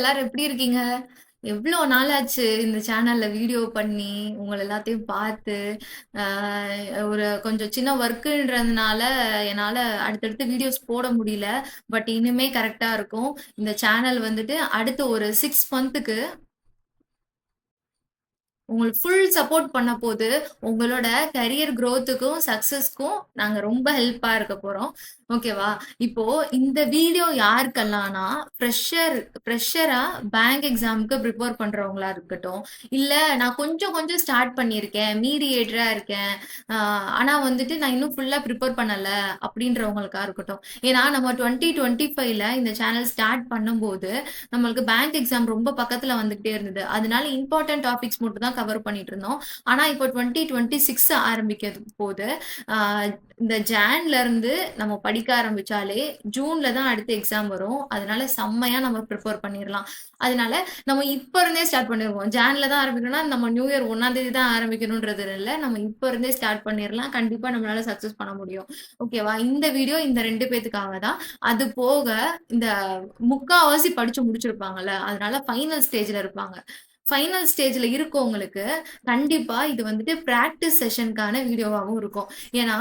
எல்லாரும் எப்படி இருக்கீங்க? எவ்ளோ நாள் ஆச்சு இந்த சேனல்ல வீடியோ பண்ணி, உங்கள எல்லாத்தையும் பார்த்து, அ ஒரு கொஞ்சம் சின்ன ஒர்க்குன்றதுனால என்னால அடுத்தடுத்து வீடியோஸ் போட முடியல. பட் இனிமே கரெக்ட்டா இருக்கும். இந்த சேனல் வந்துட்டு அடுத்த ஒரு 6 மந்த்துக்கு உங்களுக்கு ஃபுல் சப்போர்ட் பண்ண போது, உங்களோட கரியர் குரோத்துக்கும், சக்சஸ்க்கும் நாங்க ரொம்ப ஹெல்ப்பா இருக்க போறோம். ஓகேவா? இப்போ இந்த வீடியோ யாருக்கெல்லாம்னா, ஃப்ரெஷரா பேங்க் எக்ஸாம்க்கு ப்ரிப்பேர் பண்றவங்களா இருக்கட்டும், இல்ல நான் கொஞ்சம் கொஞ்சம் ஸ்டார்ட் பண்ணியிருக்கேன், மீடியேட்டரா இருக்கேன். அ ஆனா வந்துட்டு நான் இன்னும் ஃபுல்லா ப்ரிப்பேர் பண்ணல அப்படின்றவங்களுக்கா இருக்கட்டும். ஏன்னா நம்ம 2025ல இந்த சேனல் ஸ்டார்ட் பண்ணும்போது, நம்மளுக்கு பேங்க் எக்ஸாம் ரொம்ப பக்கத்துல வந்துகிட்டே இருந்தது. அதனால இம்பார்ட்டன்ட் டாபிக்ஸ் மட்டும் தான் கவர் பண்ணிட்டு இருந்தோம். ஆனா இப்போ 2026 ஆரம்பிக்க போது. ஆ இந்த ஜான்ல இருந்து நம்ம படிக்க ஆரம்பிச்சாலே, ஜூன்ல தான் அடுத்த எக்ஸாம் வரும். அதனால செம்மையா நம்ம ப்ரிப்பேர் பண்ணிறலாம். அதனால நம்ம இப்ப இருந்தே ஸ்டார்ட் பண்ணிருவோம். ஜான்ல தான் ஆரம்பிக்கணும்னா, நம்ம நியூ இயர் 1ஆம் தேதி தான் ஆரம்பிக்கணும்ன்றது இல்ல. நம்ம இப்ப இருந்தே ஸ்டார்ட் பண்ணிறலாம். கண்டிப்பா நம்மளால சக்சஸ் பண்ண முடியும். ஓகேவா? இந்த வீடியோ இந்த 2 பேத்துக்காக தான். அது போக இந்த முக்காவாசி படிச்சு முடிச்சிருப்பாங்கல்ல. அதனால ஃபைனல் ஸ்டேஜ்ல இருப்பாங்க. ஃபைனல் ஸ்டேஜ்ல இருக்கவங்களுக்கு, கண்டிப்பா இது வந்துட்டு பிராக்டிஸ் செஷனுக்கான வீடியோவாவும் இருக்கும். ஏன்னா,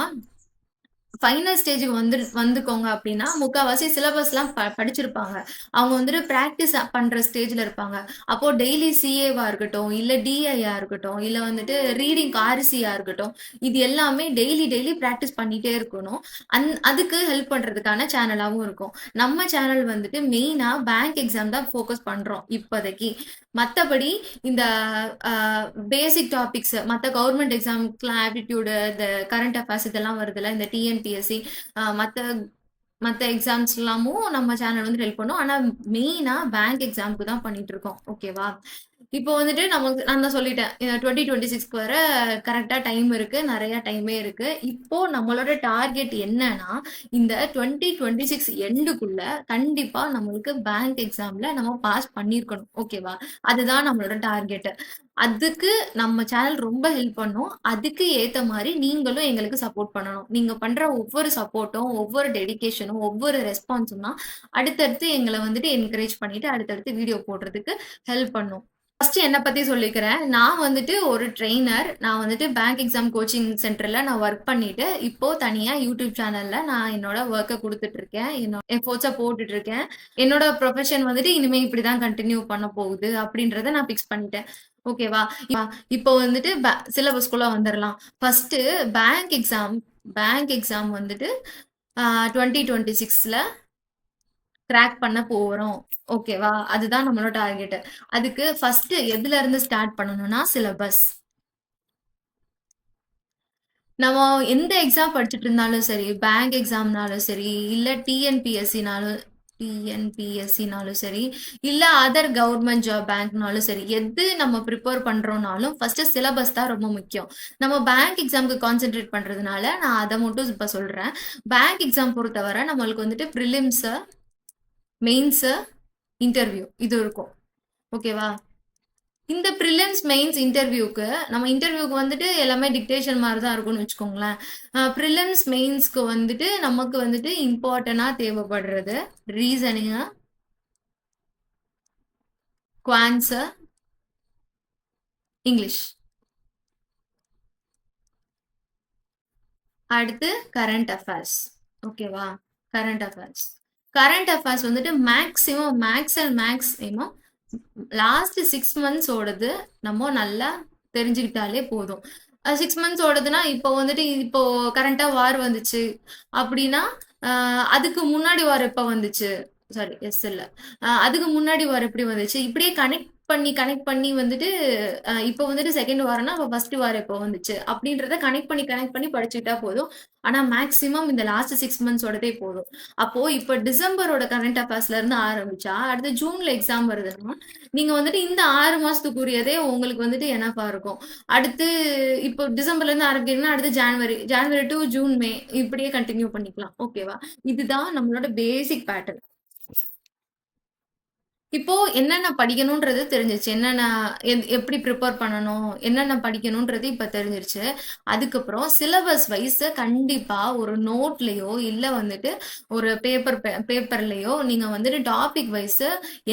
ஃபைனல் ஸ்டேஜ்க்கு வந்துக்கோங்க அப்படின்னா, முக்காவாசி சிலபஸ்லாம் படிச்சிருப்பாங்க. அவங்க வந்துட்டு பிராக்டிஸ் பண்ற ஸ்டேஜ்ல இருப்பாங்க. அப்போ டெய்லி சிஏவா இருக்கட்டும், இல்ல டிஐயா இருக்கட்டும், இல்ல வந்துட்டு ரீடிங் ஆர்சியா இருக்கட்டும், இது எல்லாமே டெய்லி டெய்லி பிராக்டிஸ் பண்ணிட்டே இருக்கணும். அதுக்கு ஹெல்ப் பண்றதுக்கான சேனலாவும் இருக்கும். நம்ம சேனல் வந்துட்டு மெயினா பேங்க் எக்ஸாம் தான் ஃபோக்கஸ் பண்றோம் இப்போதைக்கு. மத்தபடி இந்த அ பேசிக் டாபிக்ஸ் மத்த கவர்ன்மெண்ட் எக்ஸாம்க்குலாம் ஆப்டிட்யூடு, இந்த கரண்ட் அஃபேர்ஸ் இதெல்லாம் வருதுல்ல, இந்த டிஎன்பிஎஸ்சி மத்த மத்த எக்ஸாம்ஸ்லாமும் நம்ம சேனல் வந்து ஹெல்ப் பண்ணும். ஆனா மெயினா பேங்க் எக்ஸாம்க்கு தான் பண்ணிட்டு இருக்கோம். ஓகேவா? இப்போ வந்துட்டு நமக்கு நான் தான் சொல்லிட்டேன். 2026க்கு வர கரெக்ட்டா டைம் இருக்கு. நெறைய டைமே இருக்கு. இப்போ நம்மளோட டார்கெட் என்னன்னா, இந்த 2026 எண்டுக்குள்ள கண்டிப்பா நம்மளுக்கு பேங்க் எக்ஸாம்ல நம்ம பாஸ் பண்ணியிருக்கணும். ஓகேவா? அதுதான் நம்மளோட டார்கெட். அதுக்கு நம்ம சேனல் ரொம்ப ஹெல்ப் பண்ணும். அதுக்கு ஏத்த மாரி நீங்களும் எங்களுக்கு சப்போர்ட் பண்ணணும். நீங்க பண்ற ஒவ்வொரு சப்போர்ட்டும், ஒவ்வொரு டெடிகேஷனும், ஒவ்வொரு ரெஸ்பான்ஸும் தான் அடுத்தடுத்து எங்கள வந்துட்டு என்கரேஜ் பண்ணிட்டு அடுத்தடுத்து வீடியோ போடுறதுக்கு ஹெல்ப் பண்ணும். ஃபர்ஸ்ட் என்ன பத்தி சொல்லிக்கிறேன். நான் வந்துட்டு ஒரு ட்ரெய்னர். நான் வந்துட்டு பேங்க் எக்ஸாம் கோச்சிங் சென்டர்ல நான் வொர்க் பண்ணிட்டு, இப்போ தனியா யூடியூப் சேனல்ல நான் என்னோட வொர்க்க குடுத்துட்டு இருக்கேன். என்னோட எஃபோர்ட்ஸ போட்டுட்டு இருக்கேன். என்னோட ப்ரொஃபஷன் வந்துட்டு இனிமே இப்படிதான் கன்டின்யூ பண்ண போகுது அப்படின்றத நான் ஃபிக்ஸ் பண்ணிட்டேன். ஓகேவா? இப்போ வந்துட்டு சிலபஸ்க்குள்ள வந்துரலாம். First bank exam bank exam வந்துட்டு 2026ல கிராக் பண்ண போறோம். ஓகேவா? அதுதான் நம்மளோட டார்கெட். அதுக்கு ஃபர்ஸ்ட் எதுல இருந்து ஸ்டார்ட் பண்ணணும்னா சிலபஸ். நம்ம எந்த எக்ஸாம் படிச்சுட்டு இருந்தாலும் சரி, பேங்க் எக்ஸாம்னாலும் சரி, இல்ல டிஎன்பிஎஸ்சினாலும் சரி, இல்ல அதர் கவர்ன்மெண்ட் ஜாப் பேங்க்னாலும் சரி, எது நம்ம ப்ரிப்பேர் பண்றோம்னாலும் ஃபர்ஸ்ட் சிலபஸ் தான் ரொம்ப முக்கியம். நம்ம பேங்க் எக்ஸாம்க்கு கான்சன்ட்ரேட் பண்றதுனால நான் அத மட்டும் இப்ப சொல்றேன். பேங்க் எக்ஸாம் பொறுத்தவரை நம்மளுக்கு வந்துட்டு பிரிலிம்ஸ், மெயின்ஸ், இன்டர்வியூ இது இருக்கும். ஓகேவா? இந்த பிரிலிம்ஸ், மெயின்ஸ், இன்டர்வியூக்கு நம்ம இன்டர்வியூக்கு வந்துட்டு எல்லாமே டிக்டேஷன் மாரி தான் இருக்கும்னு வச்சுக்கோங்களேன். பிரிலிம்ஸ், மெயின்ஸ்க்கு வந்துட்டு நமக்கு வந்துட்டு இம்பார்ட்டன்ட்டா தேவைப்படுறது ரீசனிங்கு, குவான்ட்ஸ், இங்கிலீஷ். அடுத்து கரண்ட் அஃபேர்ஸ். ஓகேவா? Current affairs. கரண்ட் அஃபேர்ஸ் வந்துட்டு மேக்ஸிமம் லாஸ்ட் 6 மந்த்ஸ் ஓடது நம்ம நல்லா தெரிஞ்சுக்கிட்டாலே போதும். 6 மந்த்ஸ் ஓடுதுன்னா, இப்போ வந்துட்டு இப்போ கரண்ட்டா வார் வந்துச்சு அப்படின்னா, அதுக்கு முன்னாடி வார் எப்ப வந்துச்சு? சாரி இல்ல. அதுக்கு முன்னாடி வார் எப்படி வந்துச்சு? இப்படியே கனெக்ட் பண்ணி வந்துட்டு, இப்போ வந்துட்டு 2ண்ட் வார்னா, அப்ப 1 வார் எப்போ வந்துச்சு? அப்படின்றத கனெக்ட் பண்ணி படிச்சுக்கிட்டா போதும். ஆனா மேக்ஸிமம் இந்த லாஸ்ட் 6 மந்த்ஸோடதே போதும். அப்போ இப்ப டிசம்பரோட கரண்ட் அஃபேர்ஸ்ல இருந்து ஆரம்பிச்சா, அடுத்து ஜூன்ல எக்ஸாம் வருதுன்னா, நீங்க வந்துட்டு இந்த 6 மாசத்துக்குரியதே உங்களுக்கு வந்துட்டு எனஃபா இருக்கும். அடுத்து இப்போ டிசம்பர்ல இருந்து ஆரம்பிக்கிறீங்கன்னா, அடுத்து ஜான்வரி டூ ஜூன், மே இப்படியே கன்டின்யூ பண்ணிக்கலாம். ஓகேவா? இதுதான் நம்மளோட பேசிக் பேட்டர்ன். இப்போ என்னென்ன படிக்கணுன்றது தெரிஞ்சிருச்சு. என்னென்ன எப்படி ப்ரிப்பேர் பண்ணணும், என்னென்ன படிக்கணுன்றது இப்ப தெரிஞ்சிருச்சு. அதுக்கப்புறம் சிலபஸ் வைஸ் கண்டிப்பா ஒரு நோட்லயோ, இல்ல வந்துட்டு ஒரு பேப்பர்லயோ நீங்க வந்துட்டு டாபிக் வைஸ்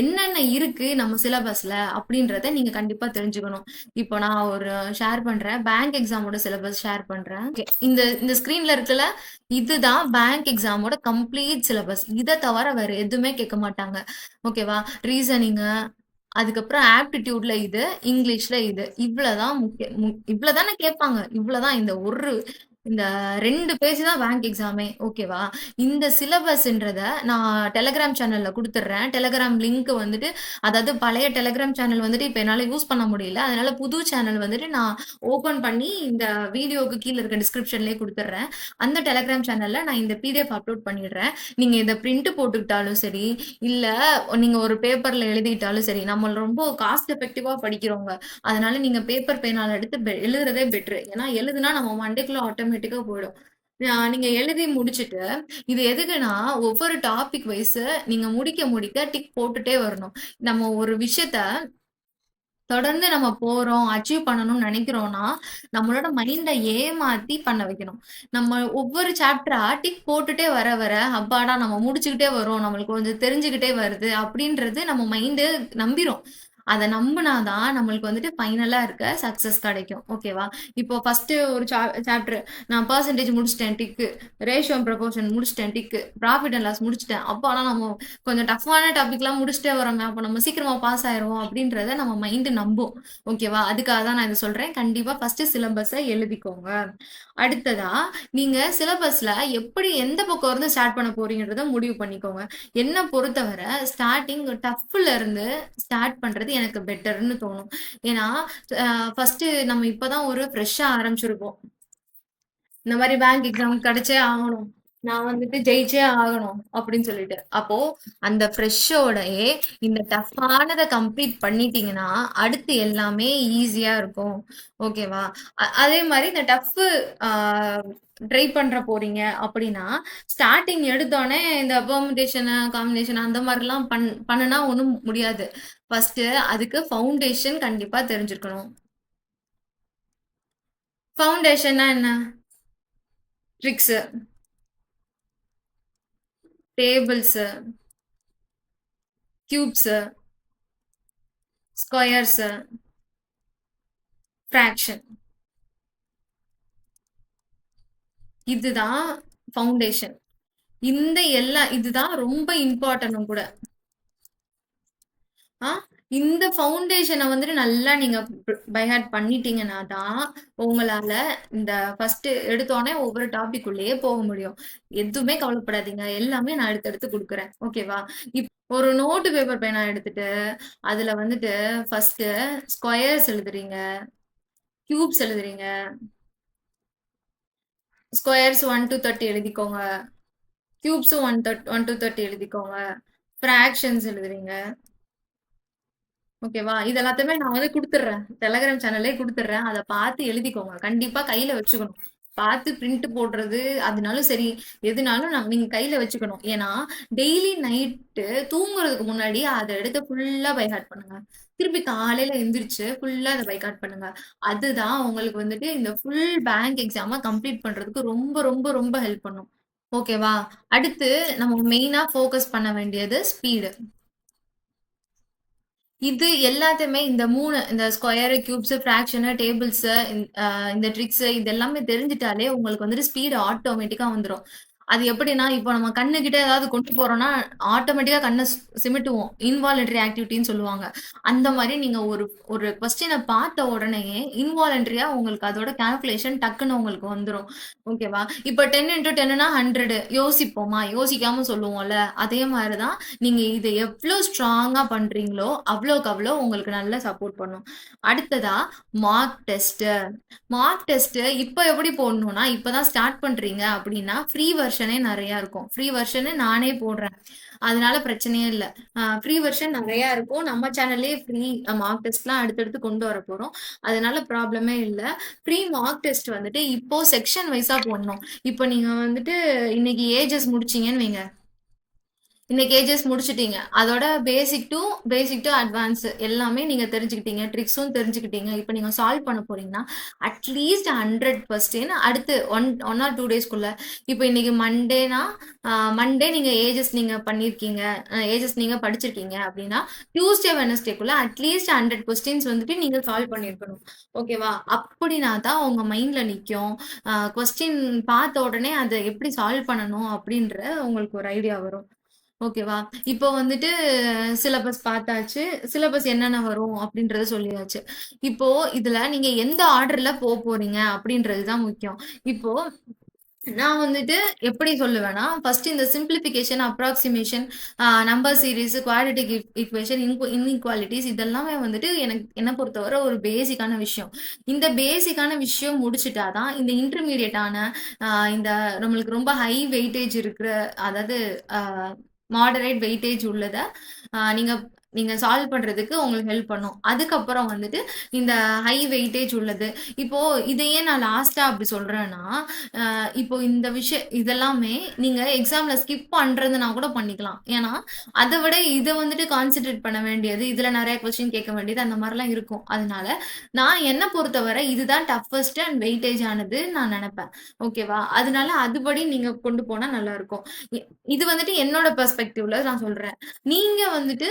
என்னென்ன இருக்கு நம்ம சிலபஸ்ல அப்படின்றத நீங்க கண்டிப்பா தெரிஞ்சுக்கணும். இப்போ நான் ஒரு ஷேர் பண்றேன். பேங்க் எக்ஸாமோட சிலபஸ் ஷேர் பண்றேன். ஓகே. இந்த இந்த ஸ்க்ரீன்ல இருக்குல்ல, இதுதான் பேங்க் எக்ஸாமோட கம்ப்ளீட் சிலபஸ். இத தவிர வேற எதுவுமே கேட்க மாட்டாங்க. ஓகேவா? ரீசனிங்கு, அதுக்கப்புறம் ஆப்டிட்யூட்ல இது, இங்கிலீஷ்ல இது. இவ்வளதான் இவ்வளதானே கேட்பாங்க. இவ்வளதான் இந்த 2 பேஜ் தான் பேங்க் எக்ஸாமே. ஓகேவா? இந்த சிலபஸ்ன்றத நான் டெலகிராம் சேனல்ல குடுத்துடுறேன். டெலகிராம் லிங்க் வந்துட்டு அதாவது பழைய டெலகிராம் சேனல் வந்துட்டு இப்ப என்னால யூஸ் பண்ண முடியல. அதனால புது சேனல் வந்துட்டு நான் ஓப்பன் பண்ணி இந்த வீடியோக்கு கீழ இருக்க டிஸ்கிரிப்ஷன்லயே குடுத்துடுறேன். அந்த டெலகிராம் சேனல்ல நான் இந்த பிடிஎஃப் அப்லோட் பண்ணிடுறேன். நீங்க இத பிரிண்ட் போட்டுக்கிட்டாலும் சரி, இல்ல நீங்க ஒரு பேப்பர்ல எழுதிட்டாலும் சரி, நம்ம ரொம்ப காஸ்ட் எஃபெக்டிவா படிக்கிறவங்க. அதனால நீங்க பேப்பர் பேனால எடுத்து எழுதுறதே பெட்டரு. ஏன்னா எழுதுனா நம்ம மண்டைக்குள்ள ஆட்டோமேட்டிக்கா போயிடும். நீங்க எழுதி முடிச்சுட்டு, இது எதுக்குன்னா, ஒவ்வொரு டாபிக் வைஸ் நீங்க முடிக்க முடிக்க டிக் போட்டுட்டே வரணும். நம்ம ஒரு விஷயத்த தொடர்ந்து நம்ம போறோம், அச்சீவ் பண்ணணும்னு நெனைக்கிறோம்னா, நம்மளோட மைண்ட ஏமாத்தி பண்ண வைக்கணும். நம்ம ஒவ்வொரு சாப்டரா டிக் போட்டுட்டே வர வர, அப்பாடா நம்ம முடிச்சுக்கிட்டே வரோம், நம்மளுக்கு கொஞ்சம் தெரிஞ்சுக்கிட்டே வருது அப்படின்றது நம்ம மைண்டு நம்பிரும். அத நம்புனா தான் நம்மளுக்கு வந்துட்டு ஃபைனலா இருக்க சக்சஸ் கெடைக்கும். ஓகேவா? இப்போ ஃபர்ஸ்ட்டு ஒரு சாப்டர் நான் பெர்சன்டேஜ் முடிச்சுட்டேன் டிக்கு. ரேஷியோ அண்ட் ப்ரொபோர்ஷன் முடிச்சுட்டேன் டிக்கு. ப்ராஃபிட் அண்ட் லாஸ் முடிச்சுட்டேன். அப்பாடா நம்ம கொஞ்சம் டஃப்பான டாபிக்லாம் முடிச்சுட்டே வரோங்க. அப்ப நம்ம சீக்கிரமா பாஸ் ஆயிருவோம் அப்படின்றத நம்ம மைண்ட் நம்பும். ஓகேவா? அதுக்காக தான் நான் இத சொல்றேன். கண்டிப்பா ஃபர்ஸ்ட் சிலபஸ எழுதிக்கோங்க. அடுத்ததா, நீங்க சிலபஸ்ல எப்படி எந்த பக்கம் இருந்து ஸ்டார்ட் பண்ண போறீங்கன்றத முடிவு பண்ணிக்கோங்க. என்ன பொறுத்தவர ஸ்டார்ட்டிங் டஃப்ல இருந்து ஸ்டார்ட் பண்றது எனக்கு பெட்டர்ன்னு தோணும். ஏன்னா, ஃபர்ஸ்ட்டு நம்ம இப்ப தான் ஒரு ஃப்ரெஷ்ஷா ஆரம்பிச்சிருப்போம். இந்த மாரி பேங்க் எக்ஸாம் கிடைச்சே ஆகணும். நான் வந்துட்டு ஜெயிச்சே ஆகணும் அப்படின்னு சொல்லிட்டு. அப்போ அந்த ஃப்ரெஷ்ஷோடயே இந்த டஃப்பானத கம்ப்ளீட் பண்ணிட்டீங்கன்னா, அடுத்து எல்லாமே ஈஸியா இருக்கும். ஓகேவா? அதே மாரி இந்த டஃப்பு ஆ ட்ரை பண்ற போறீங்க அப்படின்னா, ஸ்டார்ட்டிங் எடுத்தோனே இந்த பெர்முடேஷனு, காம்பினேஷன் அந்த மாரிலாம் பண்ணுனா ஒண்ணும் முடியாது. ஃபர்ஸ்ட்டு அதுக்கு ஃபவுண்டேஷன் கண்டிப்பா தெரிஞ்சிருக்கணும். ஃபவுண்டேஷன்னா என்ன? Tricks, tables, cubes, squares, fraction. இதுதான் ஃபவுண்டேஷன். இதுதான் ரொம்ப இம்பார்ட்டன்ட்டும் கூட. ஆ இந்த ஃபவுண்டேஷன வந்துட்டு நல்லா நீங்க பை ஹார்ட் பண்ணிட்டீங்கன்னா தான், உங்களால இந்த ஃபர்ஸ்ட் எடுத்தோனே ஒவ்வொரு டாபிக் உள்ளயே போக முடியும். எதுவுமே கவலைப்படாதீங்க. எல்லாமே நான் அடுத்தடுத்து குடுக்குறேன். ஓகேவா? ஒரு நோட்டு பேப்பர் பேனா எடுத்துட்டு, அதுல வந்துட்டு ஃபர்ஸ்ட்டு ஸ்கொயர்ஸ் எழுதுறீங்க, கியூப்ஸ் எழுதுறீங்க. ஸ்கொயர்ஸ் 1 டூ 30 எழுதிக்கோங்க. கியூப்ஸும் 1 டூ 30 எழுதிக்கோங்க. ஃபிராக்ஷன்ஸ் எழுதுறீங்க. ஓகேவா? இது எல்லாத்தையுமே நான் வந்து குடுத்துடுறேன். டெலகிராம் சேனல்லயே குடுத்துடுறேன். அத பார்த்து எழுதிக்கோங்க. கண்டிப்பா கையில வச்சுக்கணும். பார்த்து பிரிண்ட் போடுறது, அதுனாலும் சரி, எதுனாலும் நீங்க கையில வச்சுக்கணும். ஏன்னா, டெய்லி நைட்டு தூங்குறதுக்கு முன்னாடி அத எடுத்து ஃபுல்லா பை ஹார்ட் பண்ணுங்க. திருப்பி காலையில எந்திரிச்சு ஃபுல்லா அத பை ஹார்ட் பண்ணுங்க. அதுதான் உங்களுக்கு வந்துட்டு இந்த ஃபுல் பேங்க் எக்ஸாம கம்ப்ளீட் பண்றதுக்கு ரொம்ப, ரொம்ப, ரொம்ப ஹெல்ப் பண்ணும். ஓகேவா? அடுத்து நம்ம மெயினா ஃபோக்கஸ் பண்ண வேண்டியது ஸ்பீடு. இது எல்லாத்தையுமே இந்த 3 இந்த ஸ்கொயர், கியூப்ஸ், ஃபிராக்ஷன், டேபிள்ஸ் இந்த ட்ரிக்ஸ் இது எல்லாமே தெரிஞ்சுட்டாலே உங்களுக்கு வந்துட்டு ஸ்பீடு ஆட்டோமேட்டிக்கா வந்துரும். அது எப்படின்னா, இப்போ நம்ம கண்ணுகிட்ட ஏதாவது கொண்டு போறோம்னா, ஆட்டோமேட்டிக்கா கண்ண சிமிட்டுவோம். இன்வாலன்டரி ஆக்டிவிட்டின்னு சொல்லுவாங்க. அந்த மாரி நீங்க ஒரு ஒரு கொஸ்டின பார்த்த உடனேயே இன்வாலன்டரியா உங்களுக்கு அதோட கால்குலேஷன் டக்குன்னு உங்களுக்கு வந்துரும். ஓகேவா? இப்போ 10 × 10ன்னா 100 யோசிப்போமா? யோசிக்காம சொல்லுவோம்ல. அதே மாரி தான் நீங்க இத எவ்ளோ ஸ்ட்ராங்கா பண்றீங்களோ, அவ்வளோக்கு அவ்வளோ உங்களுக்கு நல்லா சப்போர்ட் பண்ணும். அடுத்ததா மார்க் டெஸ்ட். மார்க் டெஸ்ட் இப்ப எப்படி போடணும்னா, இப்பதான் ஸ்டார்ட் பண்றீங்க அப்படின்னா, ஃப்ரீ வெர்ஷனே நெறைய இருக்கும். ஃப்ரீ வெர்ஷன் நானே போடுறேன். அதனால பிரச்சனையே இல்ல. ஃப்ரீ வெர்ஷன் நெறைய இருக்கும். நம்ம சேனல்லயே ஃப்ரீ மார்க் டெஸ்ட்லாம் அடுத்தடுத்து கொண்டு வரப்போறோம். அதனால ப்ராப்ளமே இல்ல. ஃப்ரீ மார்க் டெஸ்ட் வந்துட்டு இப்போ செக்ஷன் வைஸா போடணும். இப்போ நீங்க வந்துட்டு இன்னைக்கு ஏஜஸ் முடிச்சீங்கன்னு வைங்க. இன்னைக்கு ஏஜஸ் முடிச்சுட்டீங்க. அதோட பேசிக் டு அட்வான்ஸ் எல்லாமே நீங்க தெரிஞ்சுக்கிட்டீங்க. ட்ரிக்ஸும் தெரிஞ்சுக்கிட்டீங்க. இப்ப நீங்க சால்வ் பண்ண போறீங்கன்னா, அட்லீஸ்ட் 100% அடுத்து 1 ஆர் 2 டேஸ்க்குள்ள இப்ப இன்னைக்கு மண்டேனா, மண்டே நீங்க நீங்க பண்ணியிருக்கீங்க. நீங்க படிச்சிருக்கீங்க அப்படின்னா, டியூஸ்டே, வெட்னஸ்டேக்குள்ள அட்லீஸ்ட் 100 கொஸ்டின்ஸ் வந்துட்டு நீங்க சால்வ் பண்ணியிருக்கணும். ஓகேவா? அப்படின்னா தான் உங்க மைண்ட்ல நிக்கும். கொஸ்டின் பார்த்த உடனே அத எப்படி சால்வ் பண்ணணும் அப்படின்ற உங்களுக்கு ஒரு ஐடியா வரும். ஓகேவா? இப்போ வந்துட்டு சிலபஸ் பார்த்தாச்சு. சிலபஸ் என்னென்ன வரும் அப்படின்றத சொல்லியாச்சு. இப்போ இதுல நீங்க எந்த ஆர்டர்ல போறீங்க அப்படின்றது தான் முக்கியம். இப்போ நான் வந்துட்டு எப்படி சொல்லுவேன்னா, ஃபர்ஸ்ட் இந்த simplification, approximation, number series, quadratic equation, inequalities இதெல்லாமே வந்துட்டு என்ன பொறுத்தவரை ஒரு பேசிக்கான விஷயம். இந்த பேசிக்கான விஷயம் முடிச்சுட்டா தான் இந்த இன்டர்மீடியேட்டான இந்த நம்மளுக்கு ரொம்ப ஹை வெயிட்டேஜ் இருக்கிற அதாவது மாடரேட் வெயிட்டேஜ் உள்ளத நீங்க நீங்க சால்வ் பண்றதுக்கு உங்களுக்கு ஹெல்ப் பண்ணும். அதுக்கப்புறம் வந்துட்டு இந்த ஹை வெயிட்டேஜ் உள்ளது. இப்போ இதையே நான் லாஸ்ட்டா அப்படி சொல்றேன்னா, இப்போ இந்த விஷயம் இதெல்லாமே நீங்க எக்ஸாம்ல ஸ்கிப் பண்றதுனா கூட பண்ணிக்கலாம். ஏன்னா, அத விட இத வந்துட்டு கான்சன்ட்ரேட் பண்ண வேண்டியது, இதுல நெறைய கொஸ்டின் கேட்க வேண்டியது அந்த மாரிலாம் இருக்கும். அதனால நான் என்ன பொறுத்தவரை இதுதான் டஃபஸ்ட் அண்ட் வெயிட்டேஜ் ஆனது நான் நெனைப்பேன். ஓகேவா? அதனால அதுபடி நீங்க கொண்டு போனா நல்லா இருக்கும். இது வந்துட்டு என்னோட பெர்ஸ்பெக்டிவ்ல நான் சொல்றேன். நீங்க வந்துட்டு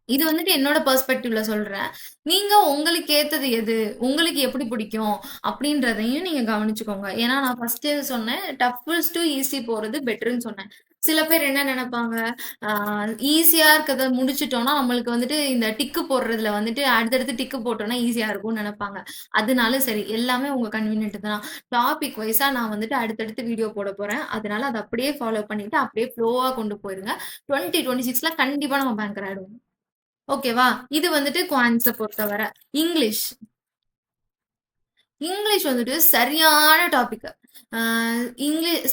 இது வந்துட்டு என்னோட பெர்ஸ்பெக்டிவ்ல சொல்றேன். நீங்க உங்களுக்கு ஏத்தது எது? உங்களுக்கு எப்படி பிடிக்கும்? அப்படின்றதையும் நீங்க கவனிச்சுக்கோங்க. ஏன்னா நான் ஃபர்ஸ்ட்டே சொன்னேன், டஃபஸ்ட் டூ ஈஸி போறது பெட்டர்ன்னு சொன்னேன். சில பேர் என்ன நெனைப்பாங்க, ஆ ஈஸியா இருக்கிறத முடிச்சுட்டோம்னா, நம்மளுக்கு வந்துட்டு இந்த டிக்கு போடுறதுல வந்துட்டு அடுத்தடுத்து டிக்கு போட்டோம்னா ஈஸியா இருக்கும்னு நெனைப்பாங்க. அதனால சரி, எல்லாமே உங்க கன்வீனியன்ட் தான். டாபிக் வைஸா நான் வந்துட்டு அடுத்தடுத்து வீடியோ போடப் போறேன். அதனால அத அப்படியே ஃபாலோ பண்ணிட்டு, அப்படியே ஃப்ளோவா கொண்டு போயிருங்க. 2026ல கண்டிப்பா நம்ம பேங்கர் ஆயிடுவோம். ஓகேவா? இது வந்துட்டு குவான்ட்ஸ பொறுத்தவர. இங்கிலீஷ். இங்கிலீஷ் வந்துட்டு சரியான டாபிக். அ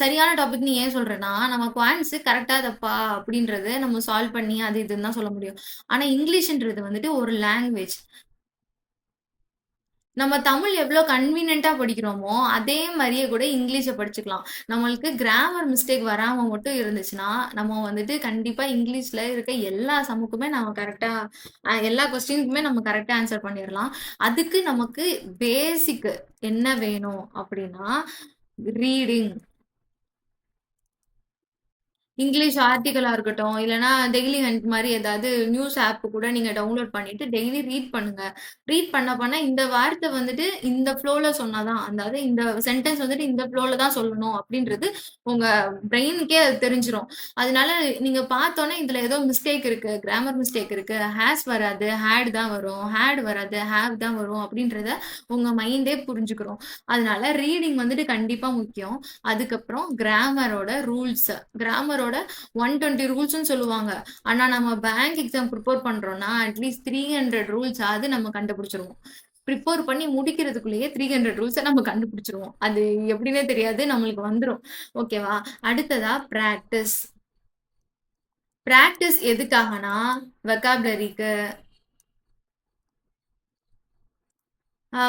சரியான டாபிக்ன்னு ஏன் சொல்றேன்னா, நம்ம குவான்ட்ஸ் கரெக்ட்டா தப்பா அப்படின்றத நம்ம சால்வ் பண்ணி அது இதுன்னு தான் சொல்ல முடியும். ஆனா இங்கிலீஷ்ன்றது வந்துட்டு ஒரு லாங்குவேஜ். நம்ம தமிழ் எவ்ளோ கன்வீனியன்ட்டா படிக்கிறோமோ, அதே மாரியே கூட இங்கிலீஷ படிச்சுக்கலாம். நம்மளுக்கு கிராமர் மிஸ்டேக் வராம மட்டும் இருந்துச்சுன்னா, நம்ம வந்துட்டு கண்டிப்பா இங்கிலீஷ்ல இருக்க எல்லா சம்முக்குமே நம்ம கரெக்ட்டா எல்லா கொஸ்டினுக்குமே நம்ம கரெக்ட்டா ஆன்சர் பண்ணிறலாம். அதுக்கு நமக்கு பேசிக் என்ன வேணும் அப்டின்னா, ரீடிங். இங்கிலீஷ் ஆர்டிகிளா இருக்கட்டும், இல்லன்னா டெய்லி ஹண்ட் மாரி ஏதாவது நியூஸ் ஆப் கூட நீங்க டவுன்லோட் பண்ணிட்டு டெய்லி ரீட் பண்ணுங்க. ரீட் பண்ண இந்த வார்த்தை வந்துட்டு இந்த ஃப்ளோல சொன்னா தான், அதாவது இந்த சென்டென்ஸ் வந்துட்டு இந்த ஃப்ளோல தான் சொல்லணும் அப்படின்றது உங்க பிரெயினுக்கே அது தெரிஞ்சிரும். அதனால நீங்க பார்த்தோனே இதுல ஏதோ மிஸ்டேக் இருக்கு, கிராமர் மிஸ்டேக் இருக்கு, ஹேஸ் வராது, ஹேட் தான் வரும், ஹேட் வராது, ஹேவ் தான் வரும் அப்படின்றத உங்க மைண்டே புரிஞ்சுக்கிறோம். அதனால ரீடிங் வந்துட்டு கண்டிப்பா முக்கியம். அதுக்கப்புறம் கிராமரோட 120 ரூல்ஸ்ன்னு சொல்லுவாங்க. ஆனா நம்ம பேங்க் எக்ஸாம் ப்ரிப்பேர் பண்றோம்னா, அட்லீஸ்ட் 300 ரூல்ஸ் ஆவது நம்ம கண்டுபிடிச்சுருவோம். ப்ரிப்பேர் பண்ணி முடிக்கிறதுக்குள்ளேயே 300 ரூல்ஸ நம்ம கண்டுபிடிச்சுருவோம். அது எப்படின்னே தெரியாது. நம்மளுக்கு வந்துரும். ஓகேவா? அடுத்ததா பிராக்டிஸ். பிராக்டிஸ் எதுக்காகனா, வெக்காபுலரிக்கு.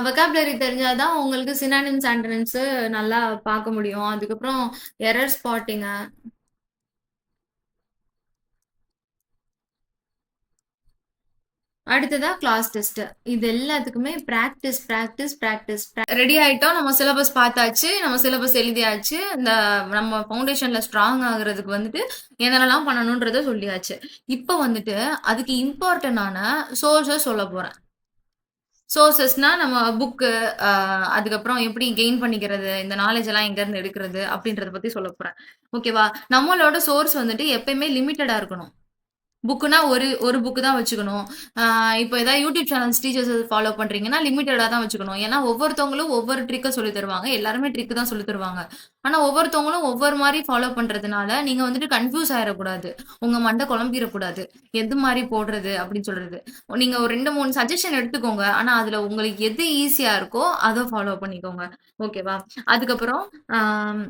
வெக்காபுலரி தெரிஞ்சா தான் உங்களுக்கு சினானிம்ஸ், ஆன்டனிம்ஸ் நல்லா பார்க்க முடியும். அதுக்கப்புறம் எரர் ஸ்பாட்டிங். அடுத்ததா கிளாஸ் டெஸ்ட். இது எல்லாத்துக்குமே பிராக்டிஸ், பிராக்டிஸ், பிராக்டிஸ். ரெடி ஆயிட்டோம். நம்ம சிலபஸ் பார்த்தாச்சு. நம்ம சிலபஸ் எழுதியாச்சு. இந்த நம்ம ஃபவுண்டேஷன்ல ஸ்ட்ராங் ஆகுறதுக்கு வந்துட்டு என்னென்னலாம் பண்ணணும்ன்றத சொல்லியாச்சு. இப்ப வந்துட்டு அதுக்கு இம்பார்ட்டன்டான சோர்ஸஸ் சொல்லப் போறேன். சோர்சஸ்னா நம்ம புக்கு, அதுக்கப்புறம் எப்படி கெயின் பண்ணிக்கிறது, இந்த நாலேட்ஜ் எல்லாம் எங்கேருந்து எடுக்கிறது அப்படின்றத பத்தி சொல்லப் போறேன். ஓகேவா? நம்மளோட சோர்ஸ் வந்துட்டு எப்பயுமே லிமிட்டடா இருக்கணும். புக்குனா ஒரு புக்கு தான் வச்சுக்கணும். இப்போ ஏதாவது யூடியூப் சேனல்ஸ் டீச்சர்ஸ் ஃபாலோ பண்றீங்கன்னா லிமிட்டடா தான் வச்சுக்கணும். ஏன்னா ஒவ்வொருத்தவங்களும் ஒவ்வொரு ட்ரிக்க சொல்லி தருவாங்க. எல்லாருமே ட்ரிக் தான் சொல்லி தருவாங்க. ஆனா ஒவ்வொருத்தவங்களும் ஒவ்வொரு மாரி ஃபாலோ பண்றதுனால நீங்க வந்துட்டு கன்ஃபியூஸ் ஆயிறக்கூடாது. உங்க மண்டை குழம்பிறக்கூடாது. எது மாரி போடுறது அப்படின்னு சொல்றது. நீங்க ஒரு 2, 3 சஜஷன் எடுத்துக்கோங்க. ஆனா அதுல உங்களுக்கு எது ஈஸியா இருக்கோ அத ஃபாலோ பண்ணிக்கோங்க. ஓகேவா? அதுக்கப்புறம் ஆம்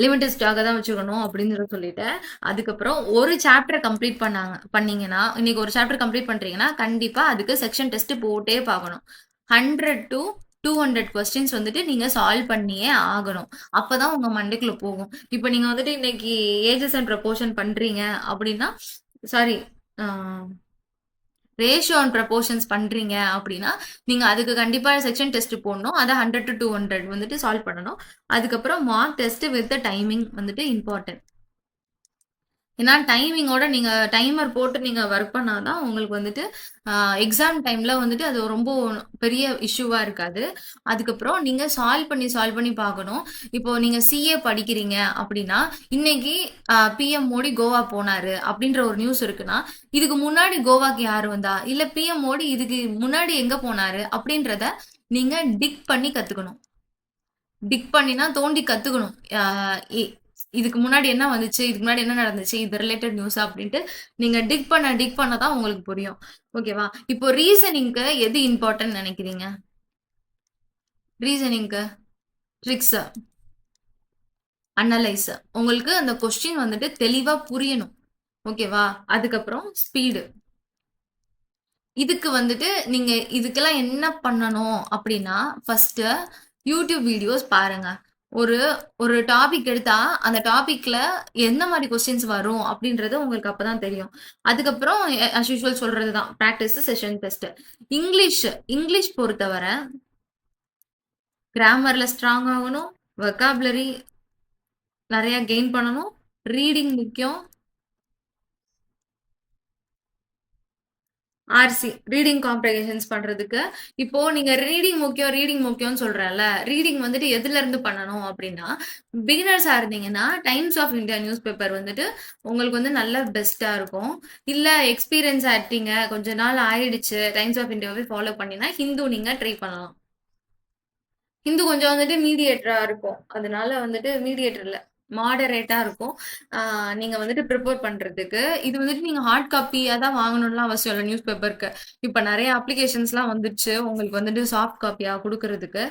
லிமிட்டட் ஸ்டாக்க தான் வச்சுக்கணும் அப்படின்னு சொல்லிட்டேன். அதுக்கப்புறம் ஒரு சாப்டர் கம்ப்ளீட் பண்ணீங்கன்னா, இன்னைக்கு ஒரு சாப்டர் கம்ப்ளீட் பண்றீங்கன்னா, கண்டிப்பா அதுக்கு செக்ஷன் டெஸ்ட் போட்டே பார்க்கணும். 100 டூ 200 கொஸ்டின்ஸ் வந்துட்டு நீங்க சால்வ் பண்ணியே ஆகணும். அப்பதான் உங்க மண்டைக்குள்ள போகும். இப்ப நீங்க வந்துட்டு இன்னைக்கு ஏஜஸ் அண்ட் ப்ரொபோர்ஷன் பண்றீங்க அப்படின்னா, sorry, ah ratio and proportions பண்றீங்க அப்படின்னா, நீங்க அதுக்கு கண்டிப்பா செக்ஷன் டெஸ்ட் போடணும். அத 100 to 200 வந்துட்டு சால்வ் பண்ணணும். அதுக்கப்புறம் மார்க் டெஸ்ட் வித் டைமிங் வந்துட்டு இம்பார்ட்டன்ட். ஏன்னா டைமிங்கோட நீங்க டைமர் போட்டு நீங்க ஒர்க் பண்ணா தான் உங்களுக்கு வந்துட்டு எக்ஸாம் டைம்ல வந்துட்டு அது ரொம்ப பெரிய இஷ்யூவா இருக்காது. அதுக்கப்புறம் நீங்க சால்வ் பண்ணி பார்க்கணும். இப்போ நீங்க சிஏ படிக்கிறீங்க அப்படின்னா, இன்னைக்கு பிஎம் மோடி கோவா போனாரு அப்படின்ற ஒரு நியூஸ் இருக்குன்னா, இதுக்கு முன்னாடி கோவாக்கு யாரு வந்தா? இல்ல பிஎம் மோடி இதுக்கு முன்னாடி எங்க போனாரு? அப்படின்றத நீங்க டிக் பண்ணி கத்துக்கணும். டிக் பண்ணினா தோண்டி கத்துக்கணும். அ இ இதுக்கு முன்னாடி என்ன வந்துச்சு? இதுக்கு முன்னாடி என்ன நடந்துச்சு? இது ரிலேட்டட் நியூஸா அப்டின்ட்டு நீங்க டிக் பண்ண தான் உங்களுக்கு புரியும். ஓகேவா? இப்போ ரீசனிங்க்கு எது இம்பார்ட்டன்ட் நெனைக்கிறீங்க? ரீசனிங்க்கு, ட்ரிக்ஸ், அனலைஸ். உங்களுக்கு அந்த கொஸ்டின் வந்துட்டு தெளிவா புரியணும். ஓகேவா? அதுக்கப்புறம் ஸ்பீடு. இதுக்கு வந்துட்டு நீங்க இதுக்கெல்லாம் என்ன பண்ணணும் அப்படின்னா, ஃபர்ஸ்ட்டு யூடியூப் வீடியோஸ் பாருங்க. ஒரு ஒரு டாபிக் எடுத்தா, அந்த டாபிக்ல எந்த மாரி கொஸ்டின்ஸ் வரும் அப்படின்றது உங்களுக்கு அப்பதான் தெரியும். அதுக்கப்புறம் அஸ் யூசுவல் சொல்றது தான். Practice, session test. English English பொறுத்தவர கிராமர்ல ஸ்ட்ராங் ஆகணும். வொக்காபுலரி நெறைய கெயின் பண்ணணும். ரீடிங் முக்கியம். ஆர்சி ரீடிங் காம்ப்ரிஹென்ஷன்ஸ் பண்றதுக்கு. இப்போ நீங்க ரீடிங் முக்கியம்னு சொல்றேன்ல. ரீடிங் வந்துட்டு எதுலருந்து பண்ணணும் அப்டின்னா, பிகினர்ஸா இருந்தீங்கன்னா, Times of India newspaper வந்துட்டு உங்களுக்கு வந்து நல்ல பெஸ்ட்டா இருக்கும். இல்ல எக்ஸ்பீரியன்ஸ் ஆயிட்டீங்க, கொஞ்ச நாள் ஆயிடுச்சு, டைம்ஸ் ஆஃப் இந்தியாவே ஃபாலோ பண்ணினா, ஹிந்து நீங்க ட்ரை பண்ணலாம். ஹிந்து கொஞ்சம் வந்துட்டு மீடியேட்டரா இருக்கும். அதனால வந்துட்டு மீடியேட்டர் இல்ல. மாடரேட்டா இருக்கும். ஆ நீங்க வந்துட்டு ப்ரிப்பேர் பண்றதுக்கு. இது வந்துட்டு நீங்க ஹார்ட் காப்பியா தான் வாங்கணும்லாம் அவசியம் இல்ல நியூஸ் பேப்பருக்கு. இப்ப நெறைய அப்ளிகேஷன்ஸ்லாம் வந்துருச்சு. உங்களுக்கு வந்துட்டு சாஃப்ட் காப்பியா குடுக்குறதுக்கு.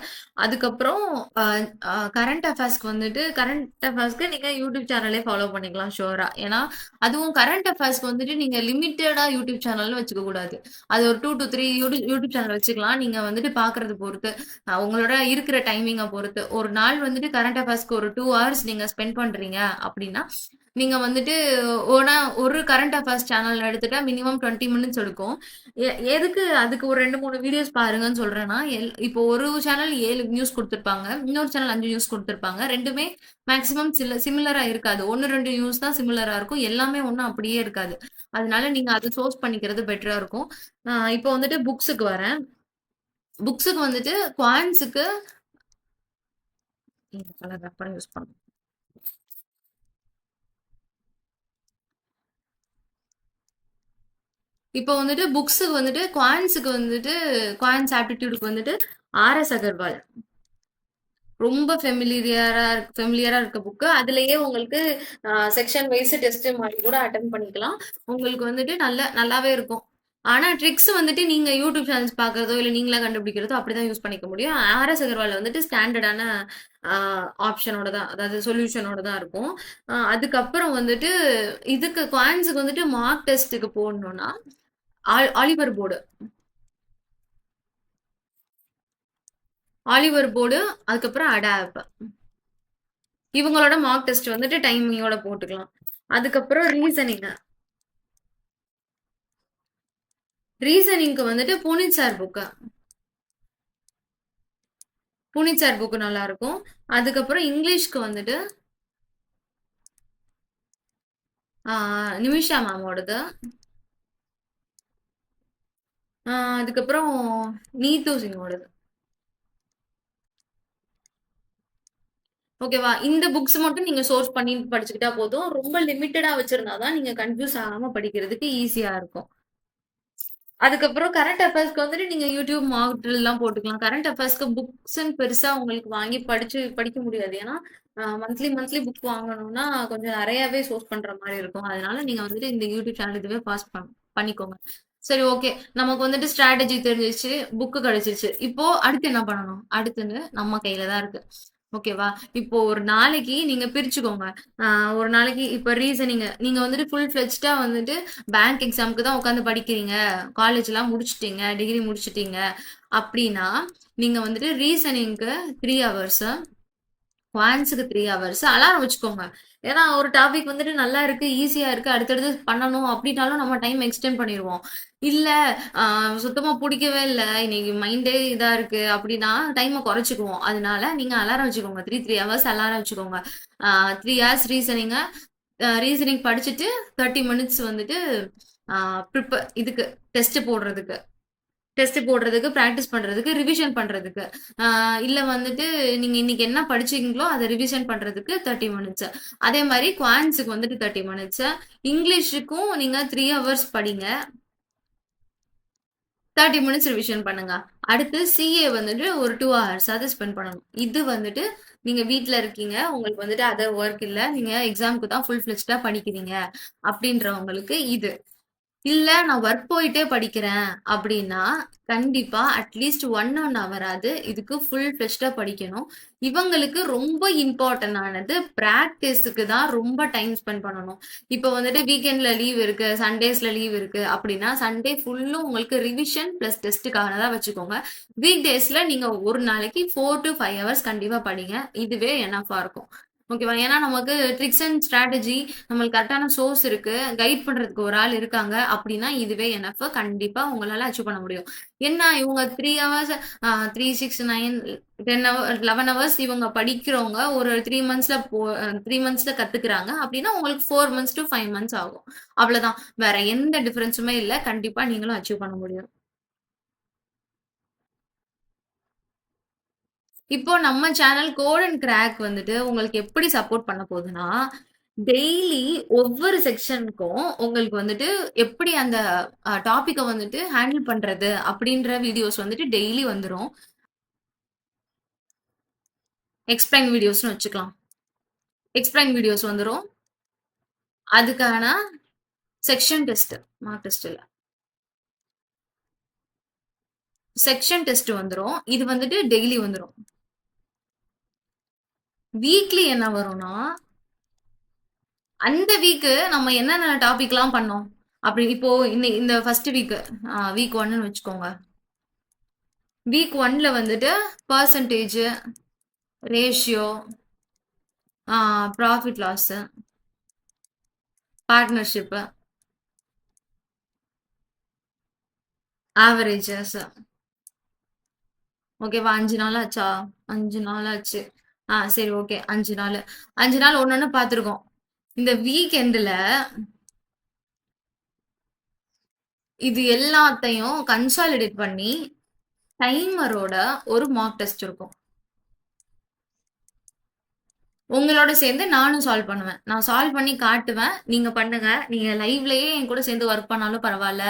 அதுக்கப்புறம் அ அ கரண்ட் அஃபேர்ஸ்க்கு வந்துட்டு கரண்ட் அஃபேர்ஸ்க்கு நீங்க யூடியூப் சேனலே ஃபாலோ பண்ணிக்கலாம் ஷூரா. ஏன்னா, அதுவும் கரண்ட் அஃபேர்ஸ்க்கு வந்துட்டு நீங்க லிமிட்டடா யூடியூப் சேனல்னு வச்சுக்க கூடாது. அது ஒரு 2 to 3 யூடியூப் சேனல் வச்சுக்கலாம். நீங்க வந்துட்டு பார்க்கறத பொறுத்து. உங்களோட இருக்கிற டைமிங்க பொறுத்து. ஒரு நாள் வந்துட்டு கரண்ட் அஃபேர்ஸ்க்கு ஒரு 2 ஹவர்ஸ் நீங்க ஸ்பெண்ட் பண்றீங்க அப்படின்னா, நீங்க வந்துட்டு ஒரு கரண்ட் அஃபேர்ஸ் சேனல் எடுத்துட்டா மினிமம் 20 மினிட்ஸ் எடுக்கும். எதுக்கு அதுக்கு ஒரு 2, 3 வீடியோஸ் பாருங்கன்னு சொல்றேன்னா, இப்போ ஒரு சேனல் 7 நியூஸ் குடுத்திருப்பாங்க. இன்னொரு சேனல் 5 நியூஸ் குடுத்திருப்பாங்க. 2மே மேக்ஸிமம் சிமிலரா இருக்காது. 1, 2 நியூஸ் தான் சிமிலரா இருக்கும். எல்லாமே ஒண்ணும் அப்படியே இருக்காது. அதனால நீங்க அத சோர்ஸ் பண்ணிக்கிறது பெட்டரா இருக்கும். இப்போ வந்துட்டு புக்ஸுக்கு வரேன். புக்ஸுக்கு வந்துட்டு குவான்ஸுக்கு இந்த கலர் ரெஃபர் யூஸ் பண்ணணும். இப்போ வந்துட்டு புக்ஸுக்கு வந்துட்டு குவான்ஸுக்கு வந்துட்டு குவான்ஸ் ஆப்டிடியூடுக்கு வந்துட்டு ஆர்எஸ் அகர்வால் ரொம்ப ஃபெமிலியரா இருக்க புக்கு. அதுலயே உங்களுக்கு செக்ஷன் வைஸ் டெஸ்ட் மாதிரி கூட அட்டெம்ப்ட் பண்ணிக்கலாம். உங்களுக்கு வந்துட்டு நல்லாவே இருக்கும். ஆனா ட்ரிக்ஸ் வந்துட்டு நீங்க யூடியூப் சேனல்ஸ் பார்க்கறதோ, இல்ல நீங்களா கண்டுபிடிக்கிறதோ அப்படிதான் யூஸ் பண்ணிக்க முடியும். ஆர்எஸ் அகர்வால் வந்துட்டு ஸ்டாண்டர்டான ஆ ஆப்ஷனோட தான், அதாவது சொல்யூஷனோட தான் இருக்கும். அதுக்கப்புறம் வந்துட்டு இதுக்கு குவான்ஸுக்கு வந்துட்டு மார்க் டெஸ்ட்டுக்கு போடணும்னா, ஆலிவர் போர்டு ஆலிவர் போர்டு, அதுக்கப்புறம் அடாப். இவங்களோட மார்க் டெஸ்ட் வந்துட்டு டைமிங்கோட போட்டுக்கலாம். அதுக்கப்புறம் ரீசனிங்க்கு வந்துட்டு புனித் சார் புக்கு நல்லா இருக்கும். அதுக்கப்புறம் இங்கிலீஷ்க்கு வந்துட்டு நிமிஷா மேமோடது. அதுக்கப்புறம் நீத்து சிங்கோடது. ஓகேவா? இந்த புக்ஸ் மட்டும் நீங்க சோர்ஸ் பண்ணி படிச்சுக்கிட்டா போதும். ரொம்ப லிமிட்டடா வச்சிருந்தா தான் நீங்க கன்ஃப்யூஸ் ஆகாம படிக்கிறதுக்கு ஈஸியா இருக்கும். அதுக்கப்புறம் கரண்ட் அஃபேர்ஸ்க்கு வந்துட்டு நீங்க யூடியூப் மாக் ட்ரில்லாம் போட்டுக்கலாம். கரண்ட் அஃபேர்ஸ்க்கு புக்ஸ்ன்னு பெருசா உங்களுக்கு வாங்கி படிக்க முடியாது. ஏன்னா, மந்த்லி புக் வாங்கணும்னா கொஞ்சம் நெறையாவே சோர்ஸ் பண்ற மாரி இருக்கும். அதனால நீங்க வந்துட்டு இந்த யூடியூப் சேனல் இதுவே பாஸ் பண்ணிக்கோங்க. சரி, ஓகே. நமக்கு வந்துட்டு ஸ்ட்ராட்டஜி தெரிஞ்சிருச்சு. புக்கு கிடைச்சிருச்சு. இப்போ அடுத்து என்ன பண்ணணும்? அடுத்தது நம்ம கையில தான் இருக்கு. ஓகேவா? இப்போ ஒரு நாளைக்கு நீங்க பிரிச்சுக்கோங்க. அ ஒரு நாளைக்கு இப்ப ரீசனிங் நீங்க வந்துட்டு ஃபுல் ஃப்ளெட்ஜ்டா வந்துட்டு பேங்க் எக்ஸாம்க்கு தான் உட்காந்து படிக்கிறீங்க. காலேஜ்லாம் முடிச்சுட்டீங்க, டிகிரி முடிச்சுட்டீங்க அப்டின்னா, நீங்க வந்துட்டு ரீசனிங்க்கு 3 ஹவர்ஸ், குவான்ட்ஸ்க்கு 3 ஹவர்ஸ் அலாரம் வச்சுக்கோங்க. ஏன்னா ஒரு டாபிக் வந்துட்டு நல்லா இருக்கு, ஈஸியா இருக்கு, அடுத்தடுத்து பண்ணணும் அப்டின்னாலும் நம்ம டைம் எக்ஸ்டெண்ட் பண்ணிருவோம். இல்ல அ சுத்தமா புடிக்கவே இல்ல, இன்னைக்கு மைண்டே இதா இருக்கு அப்டின்னா டைம குறைச்சுக்குவோம். அதனால நீங்க அலாரம் வச்சுக்கோங்க. 3 ஹவர்ஸ் அலாரம் வச்சுக்கோங்க. 3 ஹார்ஸ் ரீசனிங் படிச்சுட்டு 30 மினிட்ஸ் வந்துட்டு அ இதுக்கு டெஸ்ட் போடுறதுக்கு. டெஸ்ட் போடுறதுக்கு, பிராக்டிஸ் பண்றதுக்கு, ரிவிஷன் பண்றதுக்கு. ஆ இல்ல வந்துட்டு நீங்க இன்னைக்கு என்ன படிச்சீங்களோ, அத ரிவிஷன் பண்றதுக்கு 30 மினிட்ஸ். அதே மாரி குவான்ட்ஸ்க்கு வந்துட்டு 30 மினிட்ஸ். இங்கிலீஷுக்கும் நீங்க 3 ஹவர்ஸ் படிங்க. 30 மினிட்ஸ் ரிவிஷன் பண்ணுங்க. அடுத்து சிஏ வந்துட்டு ஒரு 2 ஹவர்ஸ் அது ஸ்பெண்ட் பண்ணணும். இது வந்துட்டு நீங்க வீட்ல இருக்கீங்க. உங்களுக்கு வந்துட்டு அதர் வொர்க் இல்ல. நீங்க எக்ஸாம்க்கு தான் ஃபுல் ஃபிளெட்ஜ்டா படிக்கிறீங்க. அப்படின்றவங்களுக்கு இது. இல்ல நான் ஒர்க் போயிட்டே படிக்கிறேன் அப்படின்னா, கண்டிப்பா அட்லீஸ்ட் 1 ஹவராது இதுக்கு ஃபுல் ஃபிளெட்ஜ்டா படிக்கணும். இவங்களுக்கு ரொம்ப இம்பார்ட்டன்ட் ஆனது பிராக்டிஸ்க்கு தான் ரொம்ப டைம் ஸ்பெண்ட் பண்ணணும். இப்போ வந்துட்டு வீக்கெண்ட்ல லீவ் இருக்கு, சண்டேஸ்ல லீவ் இருக்கு அப்படின்னா, சண்டே ஃபுல்லும் உங்களுக்கு ரிவிஷன் பிளஸ் டெஸ்ட்டுக்காக தான் வச்சுக்கோங்க. வீக் டேஸ்ல நீங்க ஒரு நாளைக்கு 4 டூ 5 ஹவர்ஸ் கண்டிப்பா படிங்க. இதுவே எனஃப்பா இருக்கும். ஓகேவா? ஏன்னா நமக்கு ட்ரிக்ஸ் அண்ட் ஸ்ட்ராட்டஜி நம்மளுக்கு கரெக்டான சோர்ஸ் இருக்கு. கைட் பண்றதுக்கு ஒரு ஆள் இருக்காங்க. அப்படின்னா இதுவே எனஃப். கண்டிப்பா உங்களால அச்சீவ் பண்ண முடியும். என்ன இவங்க 3 ஹவர்ஸ் 3, 6, 9, 10 11 ஹவர்ஸ் இவங்க படிக்கிறவங்க ஒரு 3 மந்த்ஸ்ல கத்துக்கிறாங்க. அப்படின்னா உங்களுக்கு 4 மந்த்ஸ் டூ 5 மந்த்ஸ் ஆகும். அவ்வளவுதான். வேற எந்த டிஃபரன்ஸுமே இல்ல. கண்டிப்பா நீங்களும் அச்சீவ் பண்ண முடியும். இப்போ நம்ம சேனல் கோட் அண்ட் கிராக் வந்துட்டு உங்களுக்கு எப்படி சப்போர்ட் பண்ண போகுதுன்னா, டெய்லி ஒவ்வொரு செக்ஷனுக்கும் உங்களுக்கு வந்துட்டு எப்படி அந்த டாபிக்க வந்துட்டு ஹேண்டில் பண்றது அப்படின்ற வீடியோஸ் வந்துட்டு டெய்லி வந்துரும். எக்ஸ்பிளைன் வீடியோஸ்னு வச்சுக்கலாம். எக்ஸ்பிளைன் வீடியோஸ் வந்துரும். அதுக்கான செக்ஷன் டெஸ்ட், மார்க் டெஸ்ட் இல்ல. செக்ஷன் டெஸ்ட் வந்துரும். இது வந்துட்டு டெய்லி வந்துரும். வீக்லி என்ன வரும்னா, அந்த வீக்கு நம்ம என்னென்ன டாபிக்லாம் பண்ணோம். அப்படி இப்போ இந்த ஃபர்ஸ்ட் வீக் 1ன்னு வச்சுக்கோங்க. வீக் 1ல வந்துட்டு percentage, ratio, profit loss, partnership, averages. ஓகேவா? 5 நாள் ஆச்சா? 5 நாள் ஆச்சு. சரி ஓகே. 5 நாள். 5 நாள் ஒண்ணொண்ணு பார்த்துருக்கோம். இந்த வீக் எண்டுல இது எல்லாத்தையும் கன்சாலிடேட் பண்ணி டைமரோட ஒரு மார்க் டெஸ்ட் இருக்கும். உங்களோட சேர்ந்து நானும் சால்வ் பண்ணுவேன். நான் சால்வ் பண்ணி காட்டுவேன். நீங்க பண்ணுங்க. நீங்க லைவ்லயே என் கூட சேர்ந்து ஒர்க் பண்ணாலும் பரவால்ல.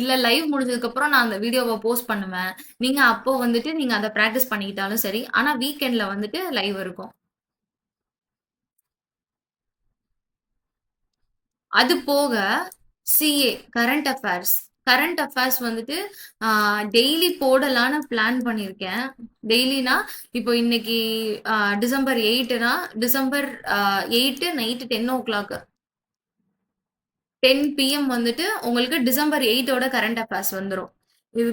இல்ல லைவ் முடிஞ்சதுக்கப்புறம் நான் அந்த வீடியோவ போஸ்ட் பண்ணுவேன். நீங்க அப்போ வந்துட்டு நீங்க அத பிராக்டிஸ் பண்ணிக்கிட்டாலும் சரி. ஆனா வீக்கெண்ட்ல வந்துட்டு லைவ் இருக்கும். அது போக CA current affairs. Current affairs வந்துட்டு ஆ டெய்லி போடலான்னு பிளான் பண்ணியிருக்கேன். டெய்லினா இப்போ இன்னைக்கு டிசம்பர் 8னா டிசம்பர் 8 நைட் 10:00 10 பிஎம் வந்துட்டு உங்களுக்கு டிசம்பர் 8ஓட கரண்ட் அஃபேர்ஸ் வந்துரும். இது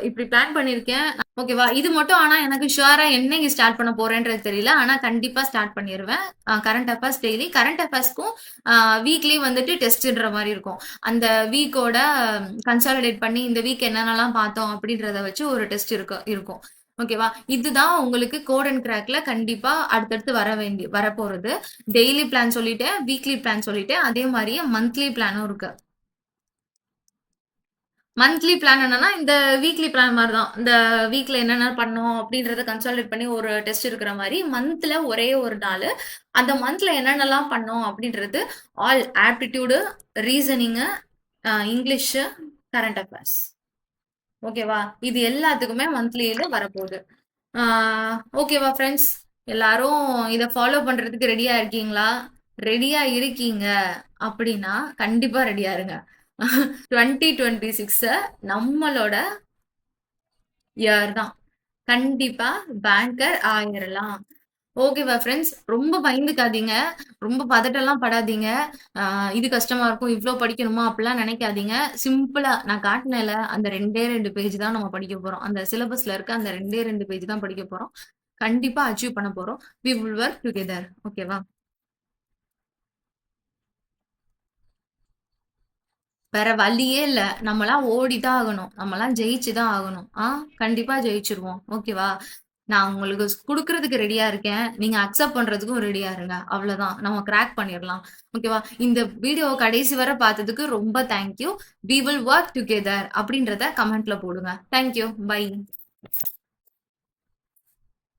இப்படி பிளான் பண்ணியிருக்கேன். ஓகேவா? இது மட்டும் ஆனா எனக்கு ஷூரா என்னைக்கு ஸ்டார்ட் பண்ண போறேன்றது தெரியல. ஆனா கண்டிப்பா ஸ்டார்ட் பண்ணிருவேன். Current affairs daily. கரண்ட் அஃபேர்ஸ்க்கும் வீக்லி வந்துட்டு டெஸ்ட்ன்ற மாரி இருக்கும். அந்த வீக்கோட கன்சாலிடேட் பண்ணி இந்த வீக் என்னென்னலாம் பார்த்தோம் அப்படின்றத வச்சு ஒரு டெஸ்ட் இருக்கும். ஓகேவா? இதுதான் உங்களுக்கு கோட் அண்ட் கிராக்ல கண்டிப்பா அடுத்தடுத்து வரப்போறது. டெய்லி பிளான் சொல்லிட்டேன். வீக்லி பிளான் சொல்லிட்டேன். அதே மாரியே மந்த்லி பிளானும் இருக்கு. மந்த்லி பிளான் என்னன்னா, இந்த வீக்லி பிளான் மாரி தான். இந்த வீக்ல என்னென்ன பண்ணோம் அப்படின்றத கன்சாலிடேட் பண்ணி ஒரு டெஸ்ட் இருக்கிற மாரி, மந்த்ல ஒரே ஒரு நாளு, அந்த மந்த்ல என்னென்னலாம் பண்ணோம் அப்படின்றது, all aptitude, reasoning, English, current affairs. ஓகேவா? இது எல்லாத்துக்குமே மந்த்லில வரப்போகுது. ஆ ஓகேவா ஃப்ரெண்ட்ஸ்? எல்லாரும் இத ஃபாலோ பண்றதுக்கு ரெடியா இருக்கீங்களா? ரெடியா இருக்கீங்க அப்படின்னா, கண்டிப்பா ரெடியா இருங்க. 2026 நம்மளோட இயர் தான். கண்டிப்பா பேங்கர் ஆயிரலாம். ஓகேவா ஃப்ரெண்ட்ஸ். ரொம்ப பயந்துக்காதீங்க. ரொம்ப பதட்டம்லாம் படாதீங்க. ஆ இது கஷ்டமா இருக்கும். இவ்ளோ படிக்கணுமா? அப்டிலாம் நெனைக்காதீங்க. சிம்பிளா நான் காட்டுனேன்ல, அந்த 2டே 2 பேஜ் தான் நம்ம படிக்க போறோம். அந்த சிலபஸ்ல இருக்க அந்த 2டே 2 பேஜ் தான் படிக்க போறோம். கண்டிப்பா அச்சீவ் பண்ண போறோம். We will work together. ஓகேவா? வேற வழியே இல்ல. நம்மலாம் ஓடி தான் ஆகணும். நம்மலாம் ஜெயிச்சு தான் ஆகணும். கண்டிப்பா ஜெயிச்சுருவோம். ஓகேவா? நான் உங்களுக்கு குடுக்குறதுக்கு ரெடியா இருக்கேன். நீங்க அக்செப்ட் பண்றதுக்கும் ரெடியா இருங்க. அவ்வளோதான். நம்ம கிராக் பண்ணிறலாம். ஓகேவா? இந்த வீடியோவ கடைசி வர பார்த்ததுக்கு ரொம்ப thank you. We will work together அப்படின்றத கமெண்ட்ல போடுங்க. Thank you. பை.